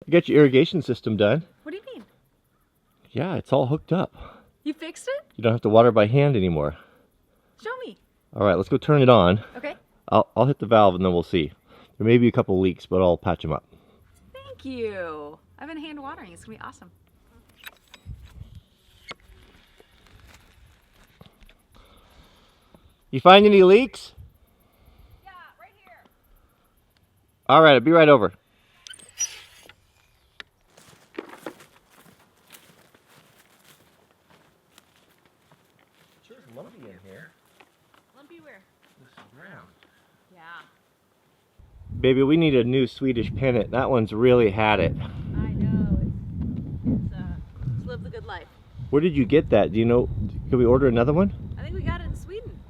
You got your irrigation system done. What do you mean? Yeah, it's all hooked up. You fixed it? You don't have to water by hand anymore. Show me. All right, let's go turn it on. Okay. I'll hit the valve and then we'll see. There may be a couple leaks, but I'll patch them up. Thank you. I've been hand watering. It's going to be awesome. You find any leaks? Yeah, right here. All right, I'll be right over. Sure, it's lumpy in here. Lumpy where? This is ground. Yeah. Baby, we need a new Swedish pennant. That one's really had it. I know. It's lived a good life. Where did you get that? Do you know? Can we order another one? I think we got it in Sweden.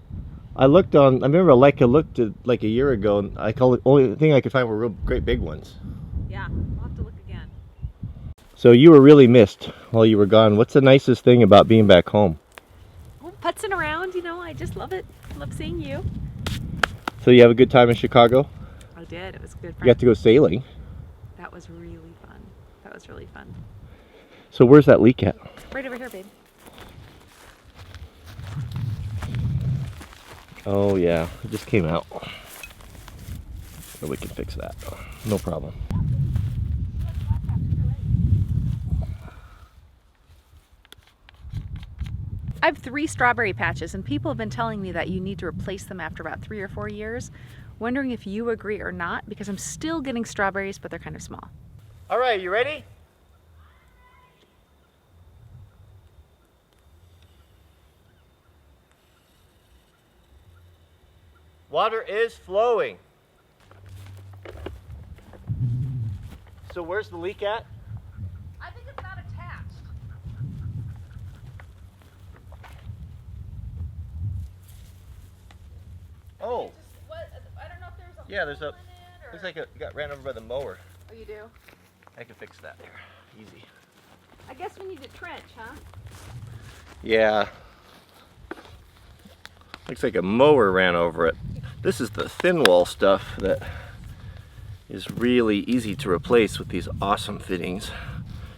I remember Leica looked at like a year ago, and I called it, only thing I could find were real great big ones. Yeah, we'll have to look again. So you were really missed while you were gone. What's the nicest thing about being back home? Well, putzing around, you know, I just love it. Love seeing you. So you have a good time in Chicago? I did. It was good. You got to go sailing. That was really fun. That was really fun. So where's that leak at? Right over here, babe. Oh yeah, it just came out. But we can fix that. No problem. I have 3 strawberry patches, and people have been telling me that you need to replace them after about 3 or 4 years. Wondering if you agree or not, because I'm still getting strawberries, but they're kind of small. All right, you ready? Water is flowing. So where's the leak at? I think it's not attached. Oh, I don't know if there's a yeah, there's hole a, in it or... looks like it got ran over by the mower. Oh, you do? I can fix that there, easy. I guess we need to trench, huh? Yeah. Looks like a mower ran over it. This is the thin wall stuff that is really easy to replace with these awesome fittings.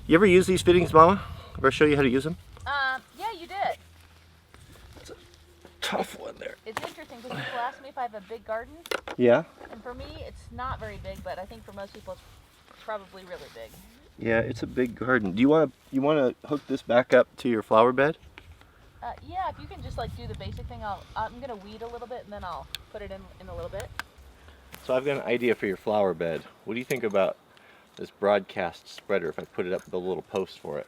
You ever use these fittings, Mama? Ever show you how to use them? Yeah, you did. It's a tough one there. It's interesting because people ask me if I have a big garden, Yeah? and for me, it's not very big, but I think for most people, it's probably really big. Yeah, it's a big garden. Do you want to hook this back up to your flower bed? Yeah, if you can just like do the basic thing, I'm gonna weed a little bit and then I'll put it in a little bit. So I've got an idea for your flower bed. What do you think about this broadcast spreader if I put it up with a little post for it?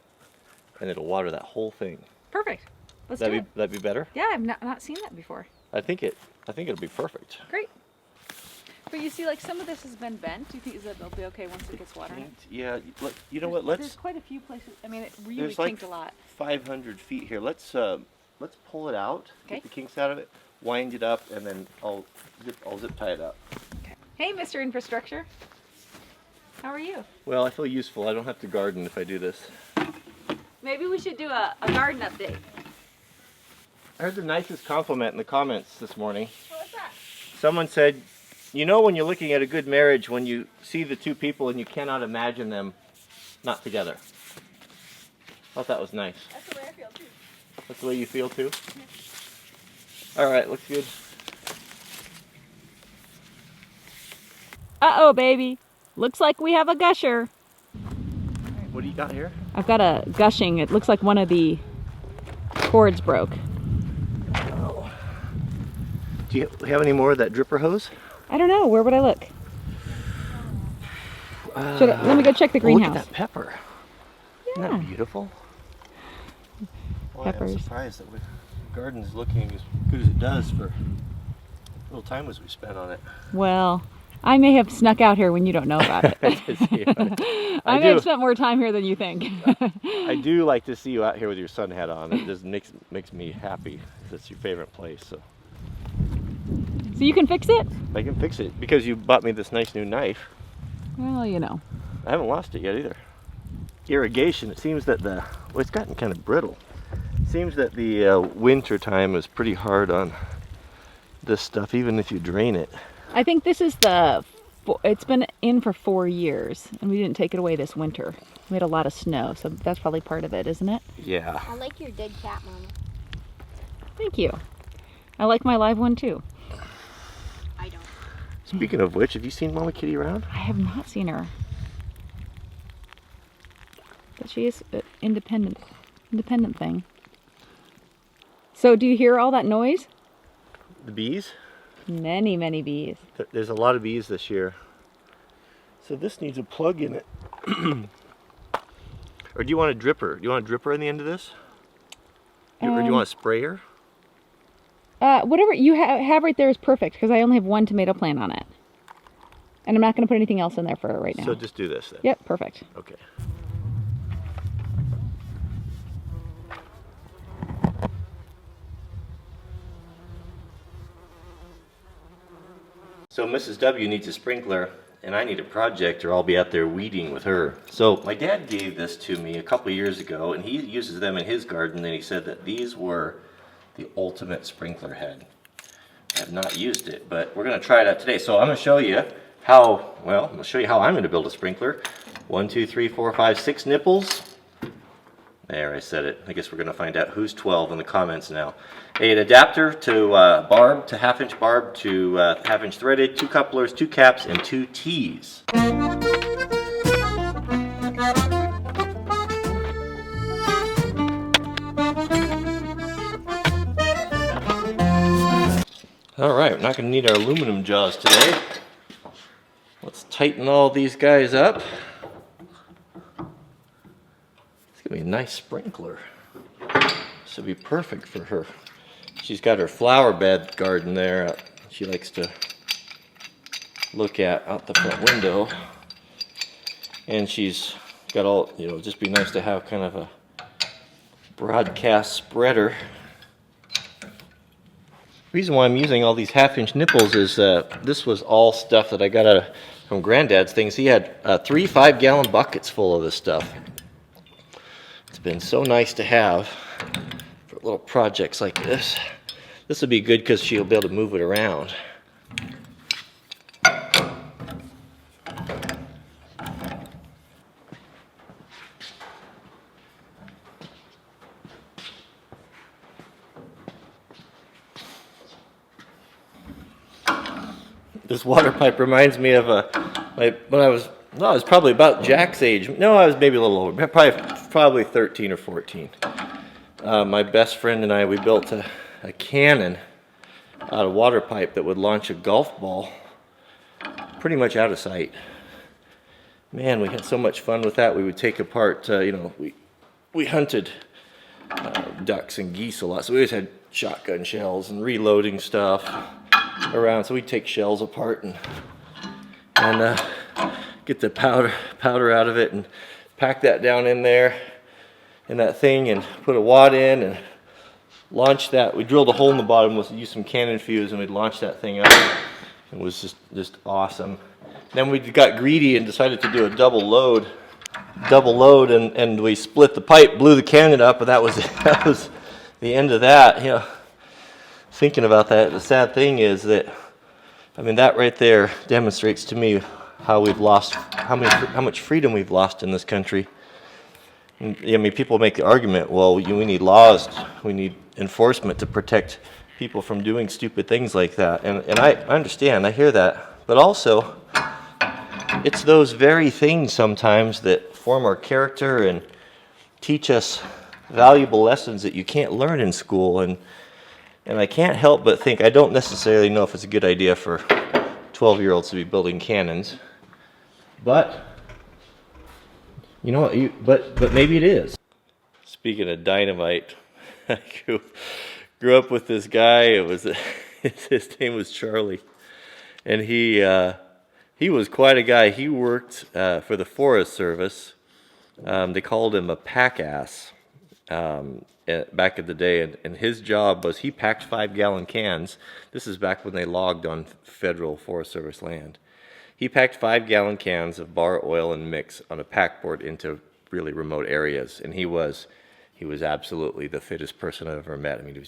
And it'll water that whole thing. Perfect. Let's do it. That'd be better? Yeah, I've not seen that before. I think it'll be perfect. Great. But you see, like some of this has been bent. Do you think that they'll be okay once it gets water in it? Yeah, you know what? There's quite a few places. I mean, it really There's kinked like a lot. 500 feet here. Let's pull it out. Okay. Get the kinks out of it. Wind it up, and then I'll zip tie it up. Okay. Hey, Mr. Infrastructure. How are you? Well, I feel useful. I don't have to garden if I do this. Maybe we should do a garden update. I heard the nicest compliment in the comments this morning. What's that? Someone said, you know when you're looking at a good marriage when you see the two people and you cannot imagine them not together. I thought that was nice. That's the way I feel too. That's the way you feel too? All right, looks good. Uh-oh, baby. Looks like we have a gusher. What do you got here? I've got a gushing. It looks like one of the cords broke. Oh. Do you have any more of that dripper hose? I don't know. Where would I look? Let me go check the greenhouse. Look at that pepper. Yeah. Isn't that beautiful? Boy, Peppers. I'm surprised that the garden's looking as good as it does for the little time as we spent on it. Well, I may have snuck out here when you don't know about it. I may have spent more time here than you think. I do like to see you out here with your sun hat on. It just makes me happy. It's your favorite place. So you can fix it? I can fix it because you bought me this nice new knife. Well, you know. I haven't lost it yet either. Irrigation, it seems that it's gotten kind of brittle. It seems that the winter time is pretty hard on this stuff, even if you drain it. I think this is the It's been in for 4 years, and we didn't take it away this winter. We had a lot of snow, so that's probably part of it, isn't it? Yeah. I like your dead cat, Mama. Thank you. I like my live one too. I don't. Speaking of which, have you seen Mama Kitty around? I have not seen her. But she is an independent thing. So do you hear all that noise? The bees? Many, many bees. There's a lot of bees this year. So this needs a plug in it. Or do you want a dripper? Do you want a dripper on the end of this? Or do you want a sprayer? Whatever you have right there is perfect, because I only have one tomato plant on it. And I'm not going to put anything else in there for right now. So just do this then. Yep, perfect. Okay. So Mrs. W needs a sprinkler, and I need a project, or I'll be out there weeding with her. So my dad gave this to me a couple years ago, and he uses them in his garden, and he said that these were the ultimate sprinkler head. I have not used it, but we're going to try it out today. So I'm going to show you how, well, I'm going to show you how I'm going to build a sprinkler. 1, 2, 3, 4, 5, 6 nipples. There, I said it. I guess we're going to find out who's 12 in the comments now. An adapter to barb, to half-inch barb, to half-inch threaded, 2 couplers, 2 caps, and 2 T's. Alright, we're not going to need our aluminum jaws today. Let's tighten all these guys up. It's going to be a nice sprinkler. This will be perfect for her. She's got her flower bed garden there. She likes to look at out the front window. And she's got all, you know, just be nice to have kind of a broadcast spreader. The reason why I'm using all these half-inch nipples is this was all stuff that I got from Granddad's things. He had 3 5-gallon buckets full of this stuff. It's been so nice to have for little projects like this. This will be good because she'll be able to move it around. This water pipe reminds me of when I was probably about Jack's age. No, I was maybe a little older, probably 13 or 14. My best friend and I, we built a cannon out of water pipe that would launch a golf ball pretty much out of sight. Man, we had so much fun with that. We would take apart, we hunted ducks and geese a lot, so we always had shotgun shells and reloading stuff around. So we'd take shells apart and get the powder out of it and pack that down in there in that thing and put a wad in and launch that. We drilled a hole in the bottom, used some cannon fuse, and we'd launch that thing up. It was just awesome. Then we got greedy and decided to do a double load, and we split the pipe, blew the cannon up, and that was the end of that. You know, thinking about that, the sad thing is that, I mean, that right there demonstrates to me how we've lost, how much freedom we've lost in this country. And, I mean, people make the argument, well, we need laws, we need enforcement to protect people from doing stupid things like that. And I understand, I hear that. But also, it's those very things sometimes that form our character and teach us valuable lessons that you can't learn in school. And I can't help but think, I don't necessarily know if it's a good idea for 12-year-olds to be building cannons. But, you know, but maybe it is. Speaking of dynamite, I grew up with this guy. His name was Charlie, and he was quite a guy. He worked for the Forest Service. They called him a pack ass back in the day, and his job was he packed 5-gallon cans. This is back when they logged on federal Forest Service land. He packed 5-gallon cans of bar oil and mix on a pack board into really remote areas, and he was he was absolutely the fittest person I've ever met. I mean, he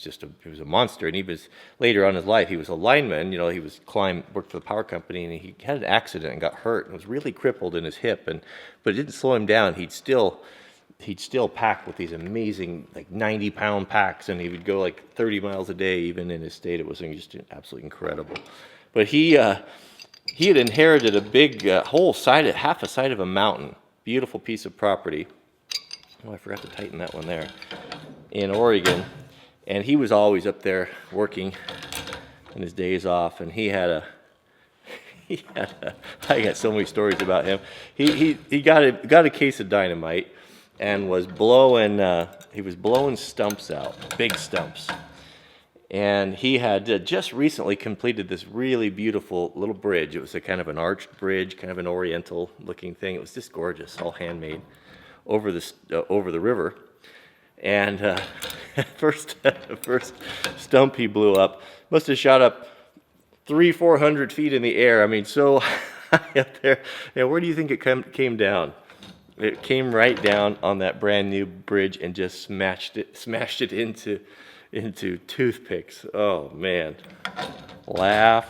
was a monster. And he was, later on in his life, he was a lineman. You know, he worked for the power company, and he had an accident and got hurt and was really crippled in his hip. But it didn't slow him down. He'd still pack with these amazing, like 90-pound packs, and he would go like 30 miles a day, even in his state. It was just absolutely incredible. But he had inherited a big half a side of a mountain, beautiful piece of property. Oh, I forgot to tighten that one there. In Oregon, and he was always up there working in his days off, and I got so many stories about him. He got a case of dynamite and was blowing stumps out, big stumps. And he had just recently completed this really beautiful little bridge. It was a kind of an arched bridge, kind of an oriental looking thing. It was just gorgeous, all handmade, over the river. And first stump he blew up must have shot up 300-400 feet in the air. I mean, so high up there. And where do you think it came down? It came right down on that brand new bridge and just smashed it into toothpicks. Oh man, laugh.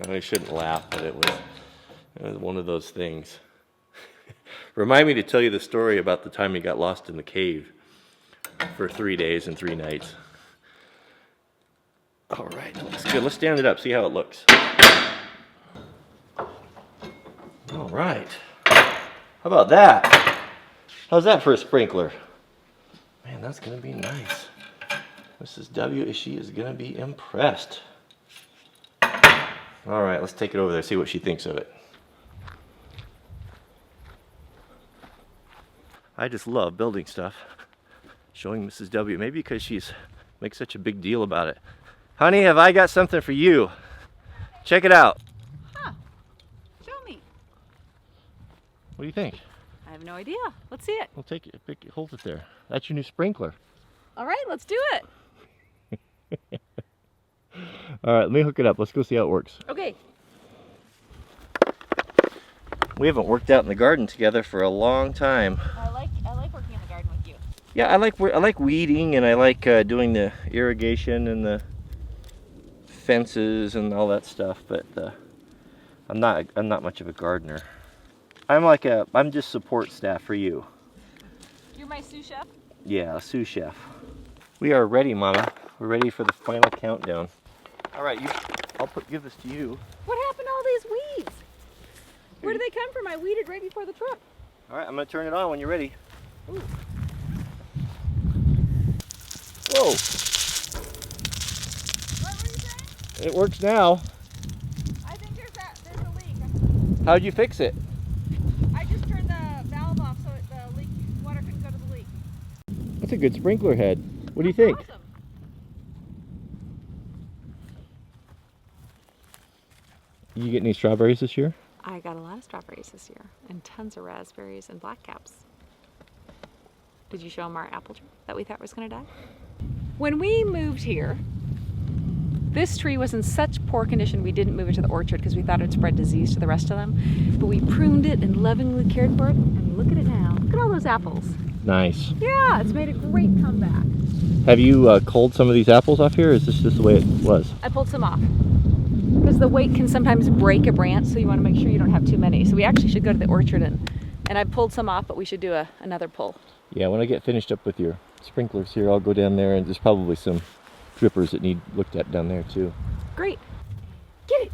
I shouldn't laugh, but it was one of those things. Remind me to tell you the story about the time he got lost in the cave for 3 days and 3 nights. All right, that's good. Let's stand it up, see how it looks. All right. How about that? How's that for a sprinkler? Man, that's going to be nice. Mrs. W, she is going to be impressed. All right, let's take it over there, see what she thinks of it. I just love building stuff. Showing Mrs. W, maybe because she's makes such a big deal about it. Honey, have I got something for you? Check it out. Huh. Show me. What do you think? I have no idea. Let's see it. We'll take it, hold it there. That's your new sprinkler. All right, let's do it. All right, let me hook it up. Let's go see how it works. Okay. We haven't worked out in the garden together for a long time. I like working in the garden with you. Yeah, I like weeding, and I like doing the irrigation and the fences and all that stuff. But I'm not much of a gardener. I'm just support staff for you. You're my sous chef? Yeah, a sous chef. We are ready, Mama. We're ready for the final countdown. All right, give this to you. What happened to all these weeds? Where did they come from? I weeded right before the trip. All right, I'm gonna turn it on when you're ready. Ooh. Whoa! What were you saying? It works now. I think there's a leak. How'd you fix it? I just turned the valve off so the water couldn't go to the leak. That's a good sprinkler head. What do you think? Awesome. You get any strawberries this year? I got a lot of strawberries this year and tons of raspberries and blackcaps. Did you show them our apple tree that we thought was going to die? When we moved here, this tree was in such poor condition we didn't move it to the orchard because we thought it would spread disease to the rest of them. But we pruned it and lovingly cared for it, and look at it now. Look at all those apples. Nice. Yeah, it's made a great comeback. Have you culled some of these apples off here, or is this just the way it was? I pulled some off because the weight can sometimes break a branch, so you want to make sure you don't have too many. So we actually should go to the orchard and I pulled some off, but we should do another pull. Yeah, when I get finished up with your sprinklers here, I'll go down there, and there's probably some drippers that need looked at down there too. Great. Get it.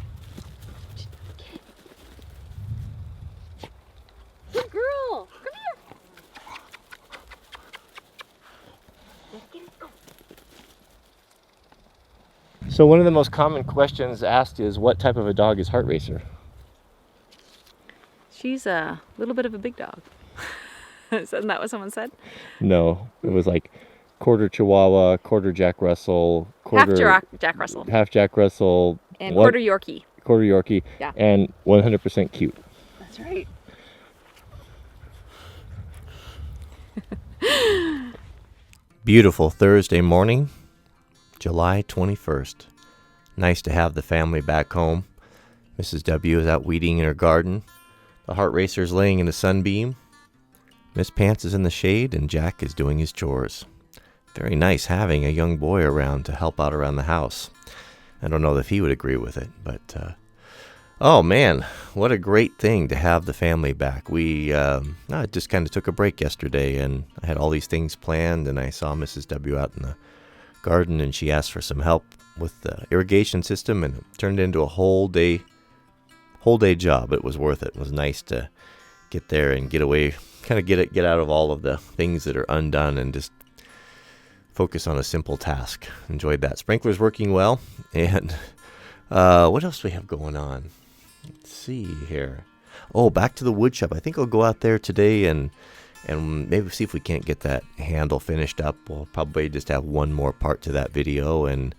Good girl. Come here. Let's get it. Go. So one of the most common questions asked is, what type of a dog is Heart Racer? She's a little bit of a big dog. Isn't that what someone said? No, it was like quarter Chihuahua, quarter Jack Russell, quarter Half Jack Russell. half Jack Russell, And quarter Yorkie. quarter Yorkie, Yeah. and 100% cute. That's right. Beautiful Thursday morning, July 21st. Nice to have the family back home. Mrs. W is out weeding in her garden. The Heart Racer is laying in the sunbeam. Miss Pants is in the shade, and Jack is doing his chores. very nice having a young boy around to help out around the house. I don't know if he would agree with it, but oh man, what a great thing to have the family back. We just kind of took a break yesterday, and I had all these things planned, and I saw Mrs. W out in the garden, and she asked for some help with the irrigation system, and it turned into a whole day job. It was worth it. It was nice to get there and get away, kind of get out of all of the things that are undone and just focus on a simple task. Enjoyed that. Sprinkler's working well. And what else do we have going on? Let's see here. Oh, back to the wood shop. I think I'll go out there today and maybe see if we can't get that handle finished up. We'll probably just have one more part to that video, and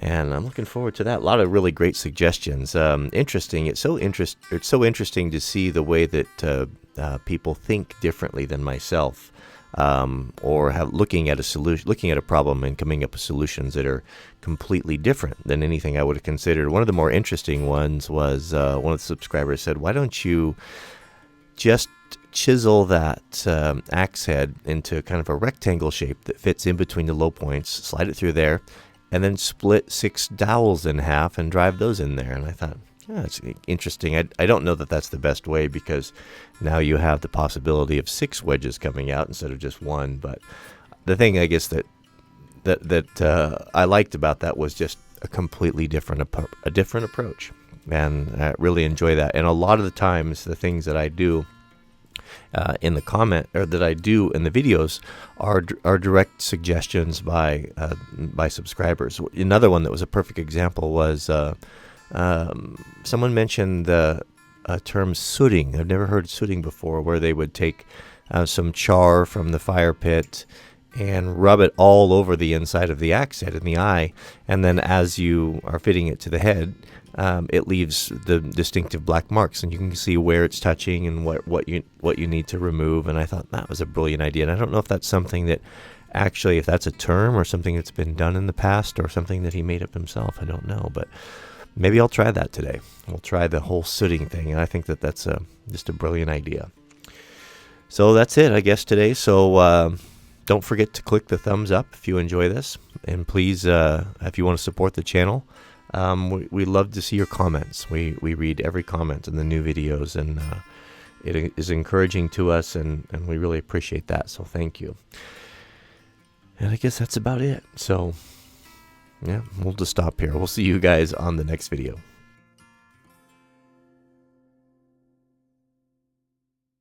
I'm looking forward to that. A lot of really great suggestions. Interesting. It's so interesting to see the way that people think differently than myself, or looking at a problem and coming up with solutions that are completely different than anything I would have considered. One of the more interesting ones was one of the subscribers said, "Why don't you just chisel that axe head into kind of a rectangle shape that fits in between the low points, slide it through there, and then split 6 dowels in half and drive those in there?" And I thought, yeah, it's interesting. I don't know that that's the best way, because now you have the possibility of 6 wedges coming out instead of just one. But the thing, I guess, that I liked about that was just a completely different approach, and I really enjoy that. And a lot of the times, the things that I do in the comment, or that I do in the videos, are direct suggestions by subscribers. Another one that was a perfect example was someone mentioned the term sooting. I've never heard sooting before, where they would take some char from the fire pit and rub it all over the inside of the axe head and the eye, and then as you are fitting it to the head, it leaves the distinctive black marks, and you can see where it's touching and what you need to remove. And I thought that was a brilliant idea. And I don't know if that's something that actually, if that's a term or something that's been done in the past, or something that he made up himself. I don't know, but maybe I'll try that today. We'll try the whole sooting thing, and I think that that's just a brilliant idea. So that's it, I guess, today. So don't forget to click the thumbs up if you enjoy this, and please, if you want to support the channel, we love to see your comments. We read every comment in the new videos, and it is encouraging to us, and we really appreciate that. So thank you. And I guess that's about it. So yeah, we'll just stop here. We'll see you guys on the next video.